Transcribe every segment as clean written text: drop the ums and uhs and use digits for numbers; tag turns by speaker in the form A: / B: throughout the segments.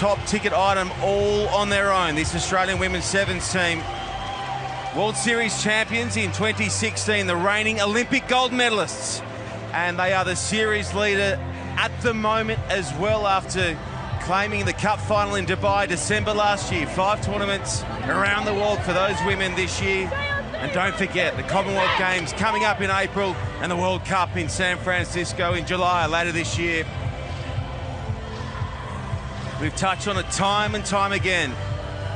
A: top ticket item all on their own. This Australian women's sevens team, World Series champions in 2016, the reigning Olympic gold medalists. And they are the series leader at the moment as well, after claiming the cup final in Dubai December last year. 5 tournaments around the world for those women this year. And don't forget, the Commonwealth Games coming up in April and the World Cup in San Francisco in July later this year. We've touched on it time and time again.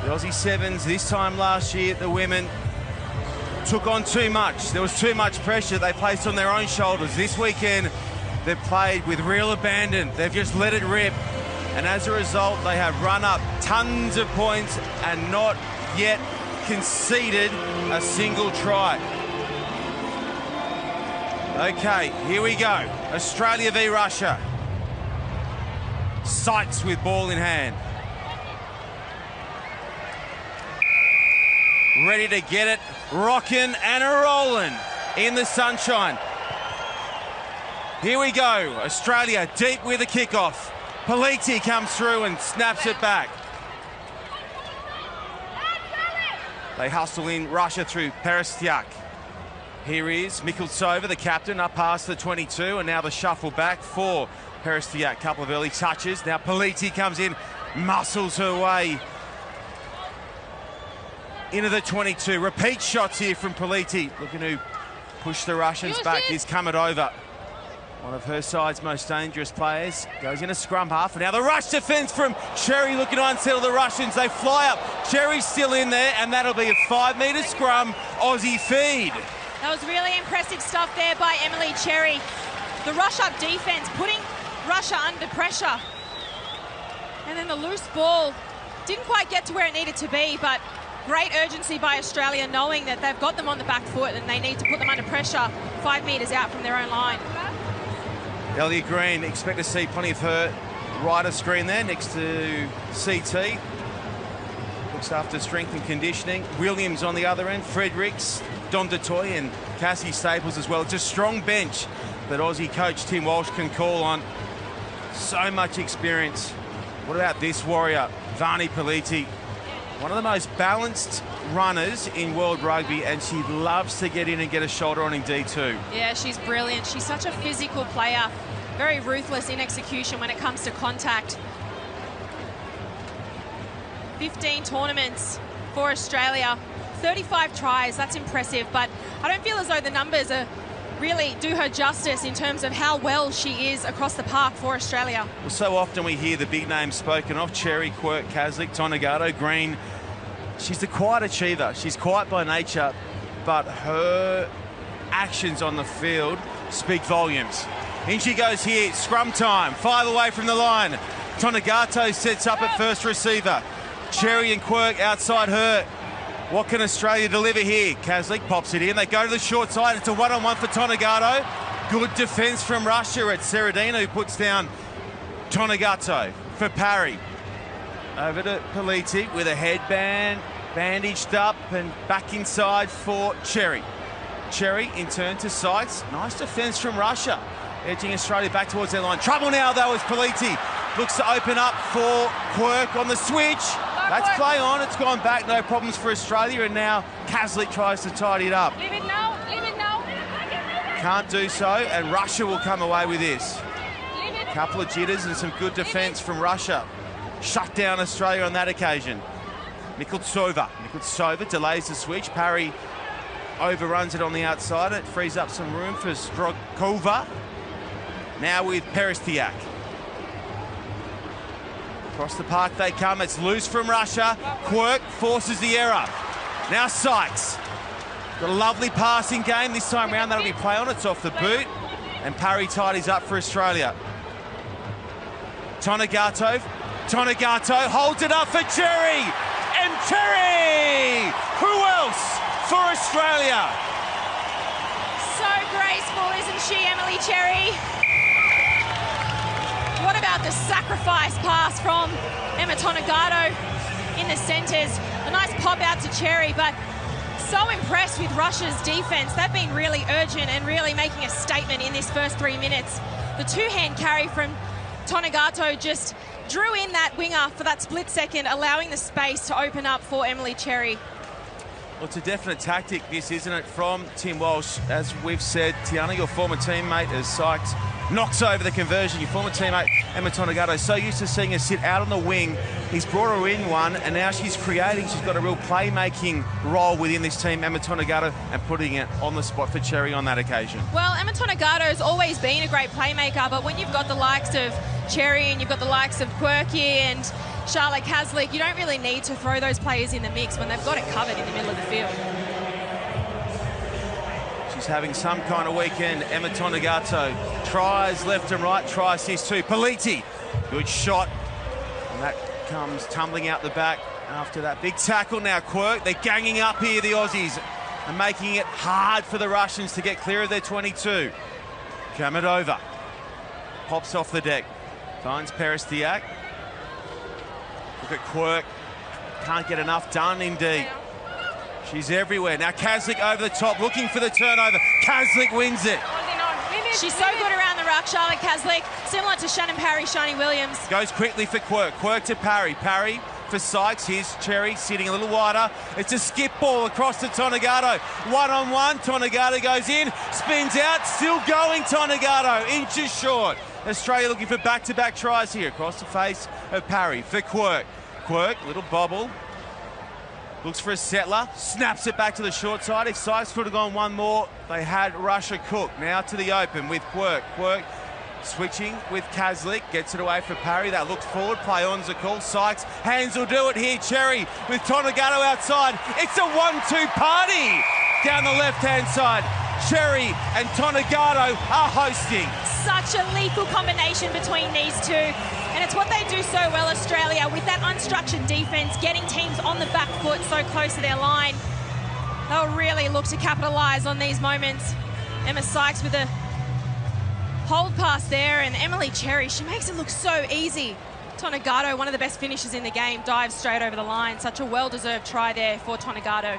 A: The Aussie Sevens this time last year, the women took on too much. There was too much pressure they placed on their own shoulders. This weekend, they've played with real abandon. They've just let it rip. And as a result, they have run up tons of points and not yet conceded a single try. Okay, here we go. Australia v Russia. Sykes with ball in hand. Ready to get it, rocking and a rolling in the sunshine. Here we go, Australia deep with a kickoff. Politi comes through and snaps it back. They hustle in Russia through Perestiak. Here is Mikultsova, the captain, up past the 22, and now the shuffle back for Perestiak. Couple of early touches. Now Politi comes in, muscles her way into the 22. Repeat shots here from Politi, looking to push the Russians back. He's come it over. One of her side's most dangerous players. Goes in a scrum half. And now the rush defence from Cherry, looking to unsettle the Russians. They fly up. Cherry's still in there, and that'll be a 5-metre scrum. Aussie feed.
B: That was really impressive stuff there by Emily Cherry. The rush-up defence, putting Russia under pressure. And then the loose ball didn't quite get to where it needed to be, but great urgency by Australia, knowing that they've got them on the back foot and they need to put them under pressure 5 metres out from their own line.
A: Elliot Green, expect to see plenty of her right of screen there next to CT. Looks after strength and conditioning. Williams on the other end, Fredericks, Dom DeToy and Cassie Staples as well. It's a strong bench that Aussie coach Tim Walsh can call on. So much experience. What about this warrior, Vani Politi? One of the most balanced runners in world rugby, and she loves to get in and get a shoulder on in D2. Yeah,
B: she's brilliant. She's such a physical player, very ruthless in execution when it comes to contact. 15 tournaments for Australia, 35 tries, that's impressive, but I don't feel as though the numbers really do her justice in terms of how well she is across the park for Australia.
A: Well, so often we hear the big names spoken of, Cherry, Quirk, Kaslik, Tonegato, Green. She's the quiet achiever. She's quiet by nature, but her actions on the field speak volumes. In she goes here, scrum time, 5 away from the line. Tonegato sets up at first receiver. Cherry and Quirk outside her. What can Australia deliver here? Kaslik pops it in. They go to the short side. It's a one-on-one for Tonegato. Good defence from Russia. It's Seradina who puts down Tonegato for Parry. Over to Politi with a headband bandaged up and back inside for Cherry. Cherry in turn to Sykes. Nice defence from Russia. Edging Australia back towards their line. Trouble now though as Politi looks to open up for Quirk on the switch. That's play on, it's gone back, no problems for Australia, and now Kaslik tries to tidy it up.
B: Leave it now, leave it now.
A: Can't do so, and Russia will come away with this. Couple of jitters and some good defence from Russia. Shut down Australia on that occasion. Mikultsova delays the switch. Parry overruns it on the outside. It frees up some room for Strokova. Now with Perestiak. Across the park they come. It's loose from Russia. Quirk forces the error. Now Sykes. Got a lovely passing game this time round. That'll be play on. It's off the boot. And Parry tidies up for Australia. Tonegato holds it up for Cherry. And Cherry! Who else for Australia?
B: So graceful, isn't she, Emily Cherry? What about the sacrifice pass from Emma Tonegato in the centres? A nice pop out to Cherry, but so impressed with Russia's defence. They've been really urgent and really making a statement in this first 3 minutes. The two-hand carry from Tonegato just drew in that winger for that split second, allowing the space to open up for Emily Cherry.
A: Well, it's a definite tactic, this, isn't it, from Tim Walsh. As we've said, Tiana, your former teammate, as Sykes knocks over the conversion. Your former teammate, Emma Tonegado, so used to seeing her sit out on the wing. He's brought her in one, and now she's creating. She's got a real playmaking role within this team, Emma Tonegado, and putting it on the spot for Cherry on that occasion.
B: Well, Emma Tonegado has always been a great playmaker, but when you've got the likes of Cherry and you've got the likes of Quirky and Charlotte Caslick, you don't really need to throw those players in the mix when they've got it covered in the middle of the field.
A: She's having some kind of weekend. Emma Tonegado tries left and right, try assist too. Politi, good shot. And that comes tumbling out the back after that big tackle. Now Quirk, they're ganging up here, the Aussies, and making it hard for the Russians to get clear of their 22. Kamedova pops off the deck, finds Peristiak. Look at Quirk, can't get enough done indeed. She's everywhere. Now Caslick over the top, looking for the turnover. Caslick wins it.
B: She's so good around the ruck, Charlotte Caslick, similar to Shannon Parry, Shani Williams.
A: Goes quickly for Quirk. Quirk to Parry. Parry for Sykes. Here's Cherry sitting a little wider. It's a skip ball across to Tonegado. One-on-one. Tonegado goes in, spins out, still going Tonegado. Inches short. Australia looking for back-to-back tries here. Across the face of Parry for Quirk. Quirk, little bobble. Looks for a settler, snaps it back to the short side. If Sykes could have gone one more, they had Russia Cook. Now to the open with Quirk. Quirk switching with Caslick, gets it away for Parry. That looks forward, play on's a call. Sykes, hands will do it here. Cherry with Tonegado outside. It's a 1-2 party down the left-hand side. Cherry and Tonegado are hosting.
B: Such a lethal combination between these two. And it's what they do so well, Australia, with that unstructured defence, getting teams on the back foot so close to their line. They'll really look to capitalise on these moments. Emma Sykes with a hold pass there, and Emily Cherry, she makes it look so easy. Tonegado, one of the best finishers in the game, dives straight over the line. Such a well-deserved try there for Tonegado.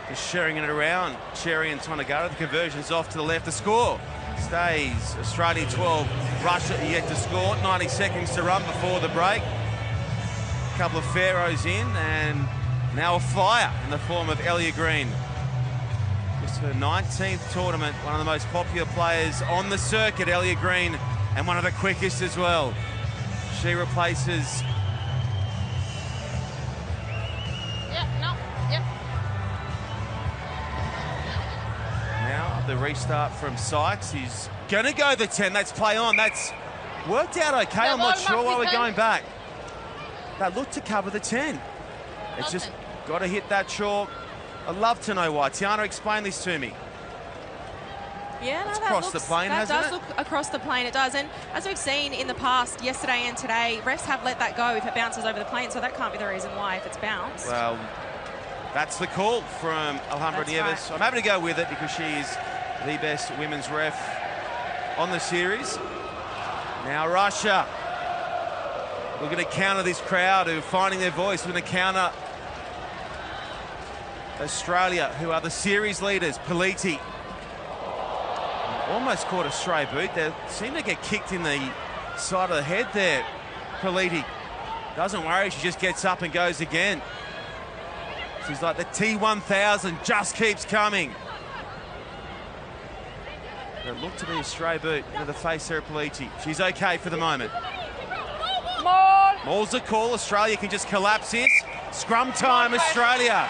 A: Just sharing it around, Cherry and Tonegado. The conversion's off to the left. The score stays Australia 12, Russia yet to score. 90 seconds to run before the break. A couple of Pharaohs in, and now a fire in the form of Ellia Green. Just her 19th tournament, one of the most popular players on the circuit, Ellia Green, and one of the quickest as well. She replaces... Now the restart from Sykes. He's going to go the 10. That's play on. That's worked out okay. I'm not sure why we're going back. That looked to cover the 10. It's just got to hit that chalk. I'd love to know why. Tiana, explain this to me.
B: Yeah, no,
A: it's across the plane, hasn't it?
B: That does look across the plane, it does. And as we've seen in the past, yesterday and today, refs have let that go if it bounces over the plane, so that can't be the reason why if it's bounced.
A: Well, that's the call from Alhambra Nieves. Right. I'm happy to go with it because she is the best women's ref on the series. Now Russia. We're going to counter this crowd who are finding their voice. We're going to counter Australia, who are the series leaders. Politi almost caught a stray boot. They seem to get kicked in the side of the head there. Politi doesn't worry. She just gets up and goes again. She's like the T1000 just keeps coming. It looked to be a stray boot into the face there of Politi. She's okay for the moment. Maul's the call. Australia can just collapse this. Scrum time, Australia.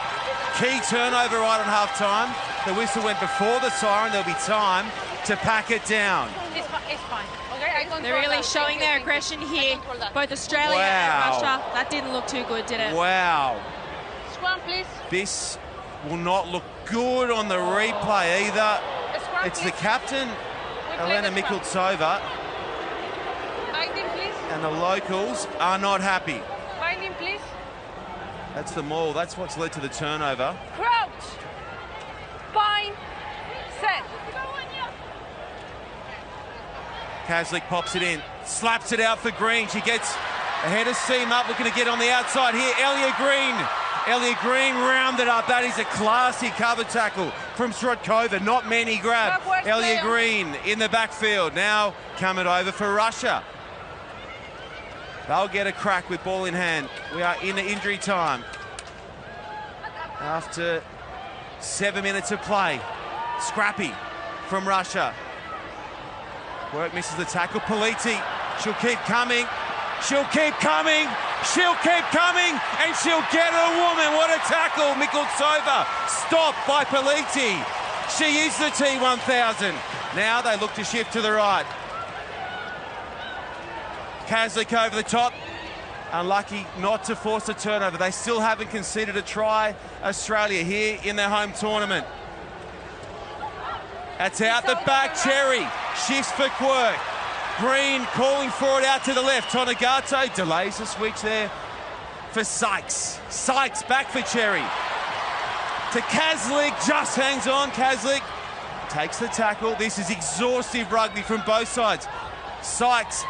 A: Key turnover right on half-time. The whistle went before the siren. There'll be time to pack it down.
C: It's fine. Okay,
B: they're really showing their aggression here, both Australia and Russia. That didn't look too good, did it?
A: Wow.
C: Scrum, please.
A: This will not look good on the replay either.
C: Scrum,
A: it's
C: please.
A: the captain, Elena Mikultsova.
C: Binding, please.
A: And the locals are not happy.
C: Binding, please.
A: That's the maul. That's what's led to the turnover.
C: Crouch. Bind. Set.
A: Caslick pops it in, slaps it out for Green. She gets ahead of seam up, looking to get on the outside here. Ellia Green. Ellia Green rounded up. That is a classy cover tackle from Srodkova. Not many grab. Ellia Green in the backfield. Now coming over for Russia. They'll get a crack with ball in hand. We are in injury time. After 7 minutes of play. Scrappy from Russia. Work misses the tackle. Politi, she'll keep coming. She'll keep coming. She'll keep coming. And she'll get a woman. What a tackle. Mikultsova stopped by Politi. She is the T1000. Now they look to shift to the right. Kaslik over the top. Unlucky not to force a turnover. They still haven't conceded a try. Australia here in their home tournament. That's out the back. Cherry shifts for Quirk. Green calling for it out to the left. Tonegato delays the switch there for Sykes. Sykes back for Cherry. To Kaslik, just hangs on. Kaslik takes the tackle. This is exhaustive rugby from both sides. Sykes,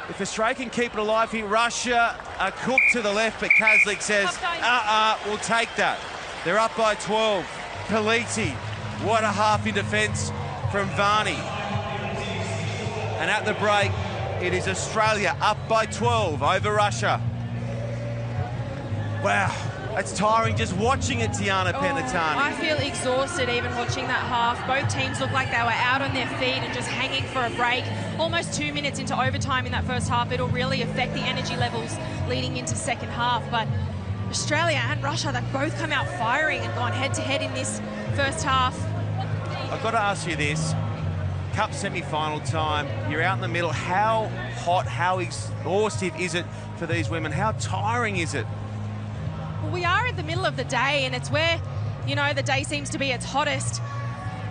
A: if Australia can keep it alive here, Russia are cooked to the left, but Kaslik says, we'll take that. They're up by 12. Politi, what a half in defence from Varney. And at the break, it is Australia up by 12 over Russia. Wow, that's tiring just watching it, Tiana Penatani.
B: I feel exhausted even watching that half. Both teams look like they were out on their feet and just hanging for a break. Almost 2 minutes into overtime in that first half. It'll really affect the energy levels leading into second half. But Australia and Russia, they've both come out firing and gone head-to-head in this first half.
A: I've got to ask you this. Cup semi-final time, you're out in the middle. How hot, how exhaustive is it for these women? How tiring is it?
B: Well, we are in the middle of the day, and it's where, you know, the day seems to be its hottest.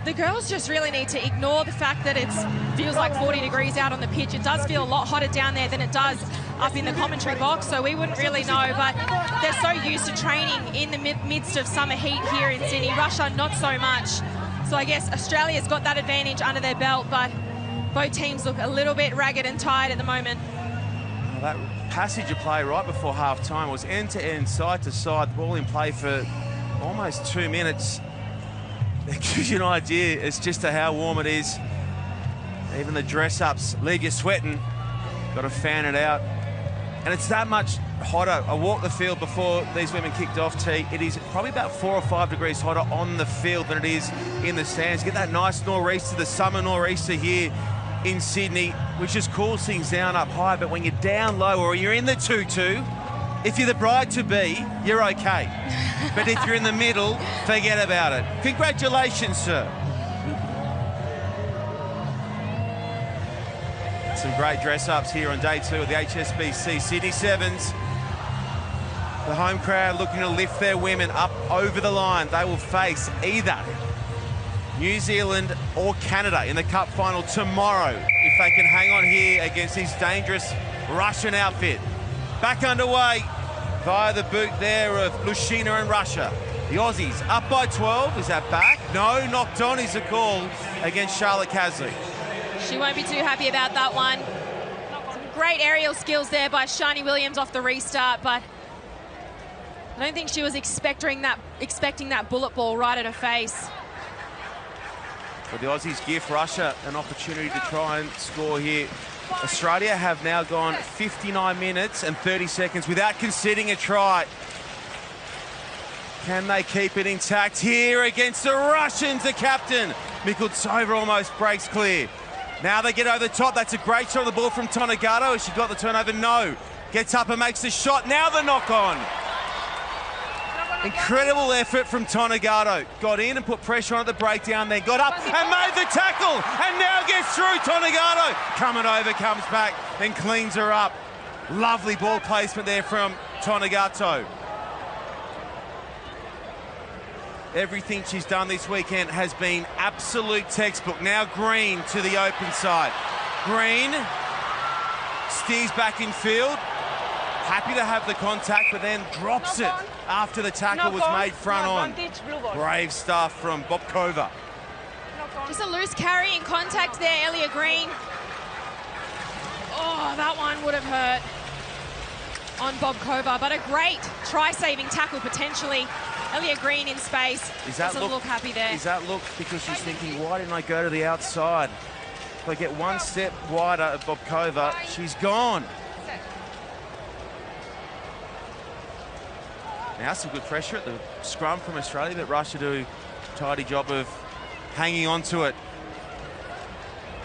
B: The girls just really need to ignore the fact that it feels like 40 degrees out on the pitch. It does feel a lot hotter down there than it does up in the commentary box, so we wouldn't really know, but they're so used to training in the midst of summer heat here in Sydney. Russia, not so much. So I guess Australia's got that advantage under their belt, but both teams look a little bit ragged and tired at the moment.
A: Well, that passage of play right before half-time was end-to-end, side-to-side, the ball in play for almost 2 minutes. It gives you an idea as just to how warm it is. Even the dress-ups leave you sweating. Got to fan it out. And it's that much hotter. I walked the field before these women kicked off, T. It is probably about 4 or 5 degrees hotter on the field than it is in the stands. Get that nice nor'easter, the summer nor'easter here in Sydney, which just cools things down up high. But when you're down low or you're in the 2-2, if you're the bride-to-be, you're okay. But if you're in the middle, forget about it. Congratulations, sir. Some great dress-ups here on day 2 of the HSBC Sydney Sevens. The home crowd looking to lift their women up over the line. They will face either New Zealand or Canada in the Cup final tomorrow if they can hang on here against this dangerous Russian outfit. Back underway via the boot there of Lushina and Russia. The Aussies up by 12. Is that back? No, knocked on is the call against Charlotte Kaslik.
B: She won't be too happy about that one. Some great aerial skills there by Shani Williams off the restart, but I don't think she was expecting that bullet ball right at her face.
A: But the Aussies give Russia an opportunity to try and score here. Australia have now gone 59 minutes and 30 seconds without conceding a try. Can they keep it intact here against the Russians? The captain, Mikultsova, almost breaks clear. Now they get over the top. That's a great shot of the ball from Tonegato. Has she got the turnover? No. Gets up and makes the shot. Now the knock-on. Incredible effort from Tonegato. Got in and put pressure on at the breakdown, then got up and made the tackle. And now gets through. Tonegato coming over, comes back, then cleans her up. Lovely ball placement there from Tonegato. Everything she's done this weekend has been absolute textbook. Now Green to the open side. Green steers back in field. Happy to have the contact, but then drops it after the tackle was made front on. Brave stuff from Bobkova.
B: Just a loose carry in contact there, Elliot Green. Oh, that one would have hurt on Bobkova, but a great try-saving tackle potentially. Elliot Green in space. Doesn't look happy there.
A: Is that look because she's thinking, why didn't I go to the outside? If I get one step wider of Bobkova, she's gone. Now some good pressure at the scrum from Australia, but Russia do a tidy job of hanging on to it.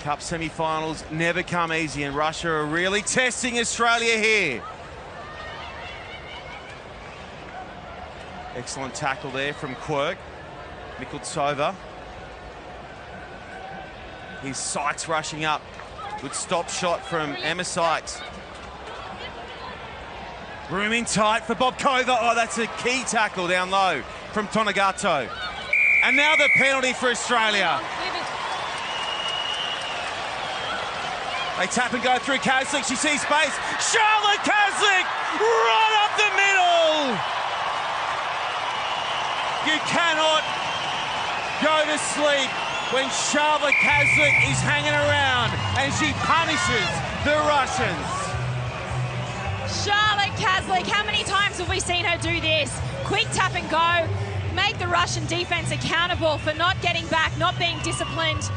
A: Cup semi-finals never come easy, and Russia are really testing Australia here. Excellent tackle there from Quirk. Mikultsova. Here's Sykes rushing up. Good stop shot from Emma Sykes. Room in tight for Bobkova. Oh, that's a key tackle down low from Tonegato. And now the penalty for Australia. They tap and go through Kaslik. She sees space. Charlotte Kaslik right up the middle. You cannot go to sleep when Charlotte Kaslik is hanging around and she punishes the Russians.
B: Charlotte Kaslik, how many times have we seen her do this? Quick tap and go, make the Russian defense accountable for not getting back, not being disciplined,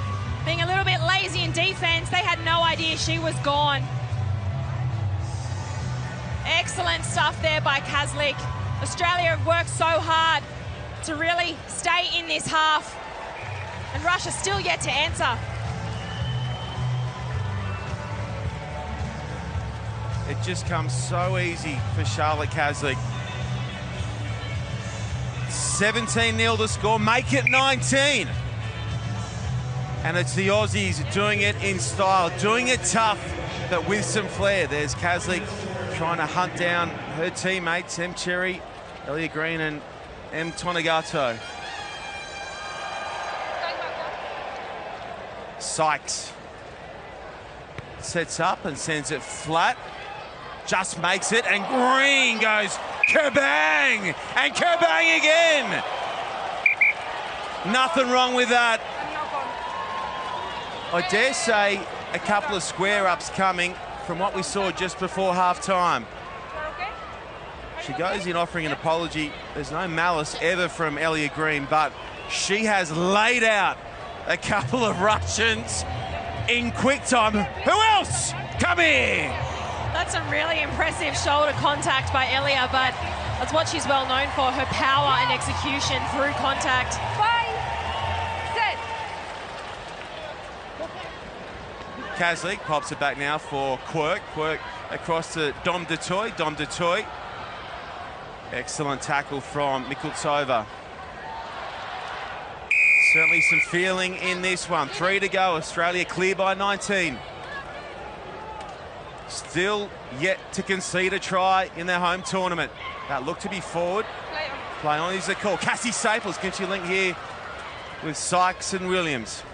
B: being a little bit lazy in defense. They had no idea she was gone. Excellent stuff there by Kaslik. Australia have worked so hard to really stay in this half, and Russia still yet to answer.
A: It just comes so easy for Charlotte Kaslik. 17-0 the score, make it 19. And it's the Aussies doing it in style, doing it tough, but with some flair. There's Kaslik trying to hunt down her teammates, Em Cherry, Elia Green and Em Tonegato. Sykes sets up and sends it flat. Just makes it, and Green goes kabang! And kabang again! Nothing wrong with that. I dare say a couple of square-ups coming from what we saw just before half-time. She goes in offering an apology. There's no malice ever from Elia Green, but she has laid out a couple of Russians in quick time. Who else? Come here!
B: That's some really impressive shoulder contact by Elia, but that's what she's well known for, her power and execution through contact.
C: 5 set.
A: Kaslik pops it back now for Quirk. Quirk across to Dom Dutoy. Dom Dutoy. Excellent tackle from Mikultsova. Certainly some feeling in this one. 3 to go. Australia clear by 19. Still yet to concede a try in their home tournament. That look to be forward. Play on is the call. Cassie Staples, can she link here with Sykes and Williams?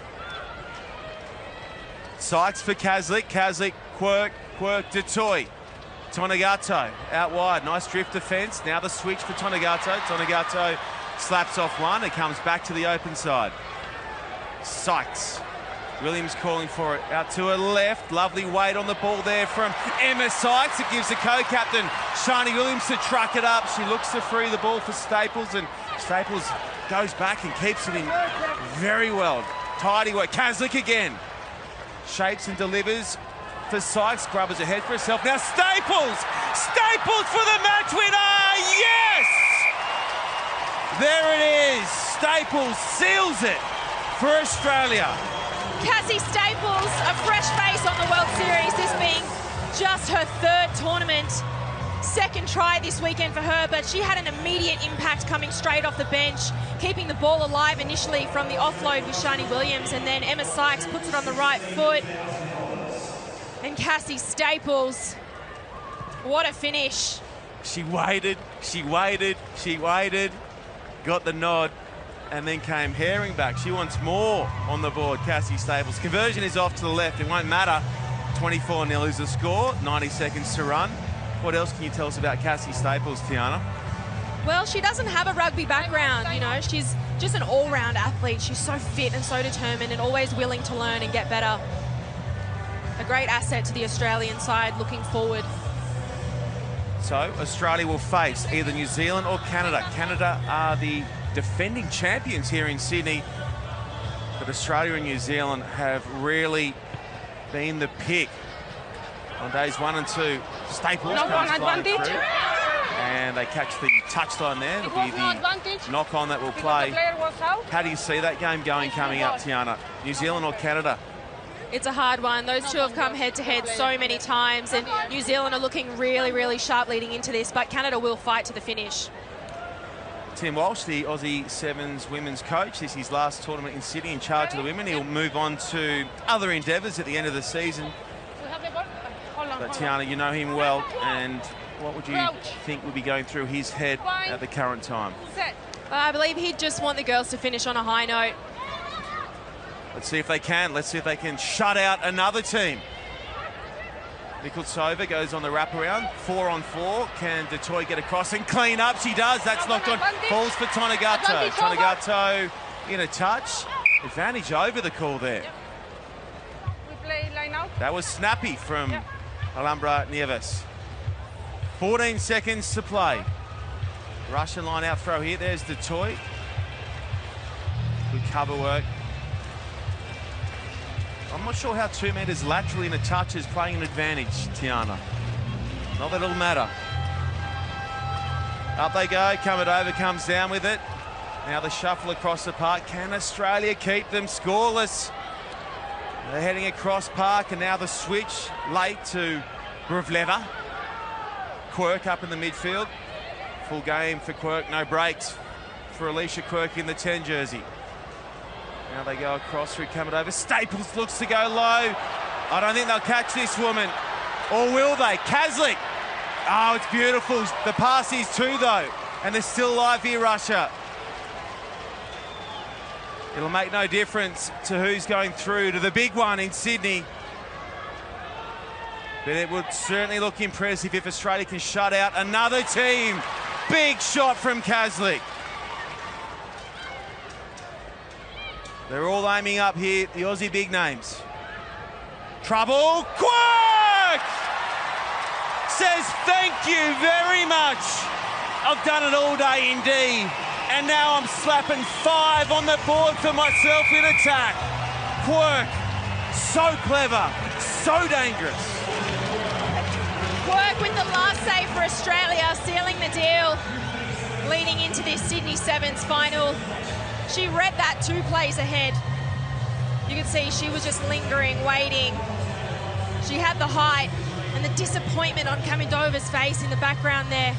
A: Sykes for Kaslik. Kaslik, Quirk, Quirk, Dutoy. Tonegato out wide. Nice drift defence. Now the switch for Tonegato. Tonegato slaps off one. It comes back to the open side. Sykes. Williams calling for it out to her left. Lovely weight on the ball there from Emma Sykes. It gives the co-captain, Shani Williams, to truck it up. She looks to free the ball for Staples, and Staples goes back and keeps it in very well. Tidy work. Kaslik again. Shapes and delivers for Sykes. Grubbers ahead for herself. Now Staples! Staples for the match winner! Yes! There it is. Staples seals it for Australia.
B: Cassie Staples, a fresh face on the World Series, this being just her 3rd tournament. 2nd try this weekend for her, but she had an immediate impact coming straight off the bench, keeping the ball alive initially from the offload with Shani Williams, and then Emma Sykes puts it on the right foot. And Cassie Staples, what a finish.
A: She waited, she waited, she waited, got the nod, and then came herring back. She wants more on the board, Cassie Staples. Conversion is off to the left. It won't matter. 24-0 is the score. 90 seconds to run. What else can you tell us about Cassie Staples, Tiana?
B: Well, she doesn't have a rugby background, you know. She's just an all-round athlete. She's so fit and so determined and always willing to learn and get better. A great asset to the Australian side looking forward.
A: So Australia will face either New Zealand or Canada. Canada are the defending champions here in Sydney, but Australia and New Zealand have really been the pick on days 1 and 2. Staples comes flying through, and they catch the touchline there. It'll be
C: It was no
A: the
C: advantage
A: knock-on that will
C: because
A: play.
C: the player was out.
A: How do you see that game going coming up, Tiana? New Zealand or Canada?
B: It's a hard one. Those two have come head-to-head so many times, and New Zealand are looking really, really sharp leading into this, but Canada will fight to the finish.
A: Tim Walsh, the Aussie Sevens women's coach. This is his last tournament in Sydney, in charge of the women. He'll move on to other endeavours at the end of the season.
C: We have the ball. Hold on,
A: But
C: hold on.
A: Tiana, you know him well, and what would you think would be going through his head at the current time?
C: Set.
B: I believe he'd just want the girls to finish on a high note.
A: Let's see if they can. Let's see if they can shut out another team. Mikultsova goes on the wraparound. 4-on-4. Can Detroit get across and clean up? She does. That's knocked on. Falls for Tonegato. Tonegato in a touch. Advantage over the call there.
C: We play line out.
A: That was snappy from Alhambra Nieves. 14 seconds to play. Russian line out throw here. There's Detroit. Good cover work. I'm not sure how 2 metres laterally in a touch is playing an advantage, Tiana. Not that it'll matter. Up they go. Kamadova comes down with it. Now the shuffle across the park. Can Australia keep them scoreless? They're heading across park, and now the switch late to Gruvleva. Quirk up in the midfield. Full game for Quirk, no breaks for Alicia Quirk in the 10 jersey. Now they go across through Kamadova. Staples looks to go low. I don't think they'll catch this woman. Or will they? Kazlik. Oh, it's beautiful. The pass is two, though. And they're still alive here, Russia. It'll make no difference to who's going through to the big one in Sydney. But it would certainly look impressive if Australia can shut out another team. Big shot from Kazlik. They're all aiming up here, the Aussie big names. Trouble. Quirk! Says thank you very much. I've done it all day indeed. And now I'm slapping 5 on the board for myself in attack. Quirk, so clever, so dangerous.
B: Quirk with the last save for Australia, sealing the deal leading into this Sydney Sevens final. She read that 2 plays ahead. You could see she was just lingering, waiting. She had the height and the disappointment on Kamadova's face in the background there.